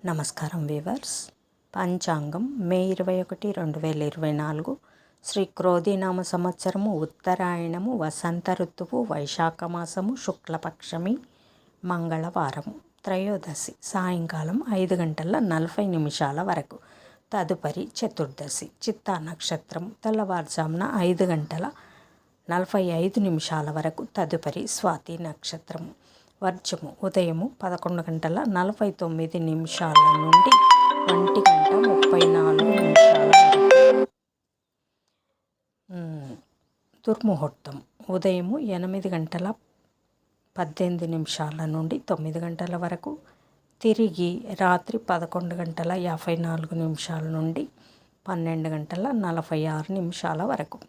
నమస్కారం వీవర్స్. పంచాంగం మే 21, 2024 శ్రీ క్రోధినామ సంవత్సరము, ఉత్తరాయణము, వసంత ఋతువు, వైశాఖ మాసము, శుక్లపక్షమి, మంగళవారము, త్రయోదశి సాయంకాలం 5:40 వరకు. తదుపరి చతుర్దశి చిత్తా నక్షత్రం తెల్లవారుజామున 5:45 వరకు. తదుపరి స్వాతి నక్షత్రము. వర్జము ఉదయము 11:49 నుండి 1:34 వరకు. దుర్ముహూర్తం ఉదయము 8:18 నుండి 9 వరకు. తిరిగి రాత్రి 11:54 నుండి 12:46 వరకు.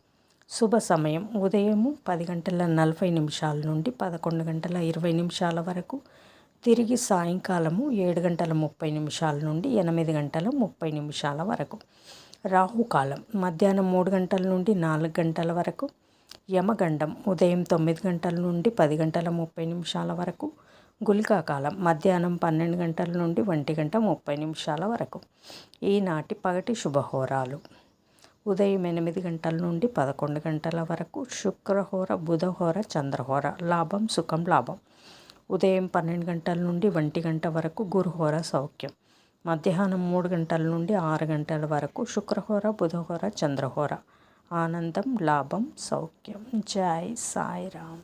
శుభ సమయం ఉదయము 10:40 నుండి 11:20 వరకు. తిరిగి సాయంకాలము 7:30 నుండి 8:30 వరకు. రాహుకాలం మధ్యాహ్నం 3 నుండి 4 వరకు. యమగండం ఉదయం 9 నుండి 10:30 వరకు. గుళికాకాలం మధ్యాహ్నం 12 నుండి 1:30 వరకు. ఈనాటి పగటి శుభహోరాలు: ఉదయం 8 నుండి 11 వరకు. శుక్రహోర, బుధహోర, చంద్రహోర. లాభం సుఖం లాభం. ఉదయం 12 నుండి 1 వరకు. గురుహోర సౌఖ్యం. మధ్యాహ్నం 3 నుండి 6 వరకు. శుక్రహోర, బుధహోర, చంద్రహోర. ఆనందం, లాభం, సౌఖ్యం. జై సాయిరామ్.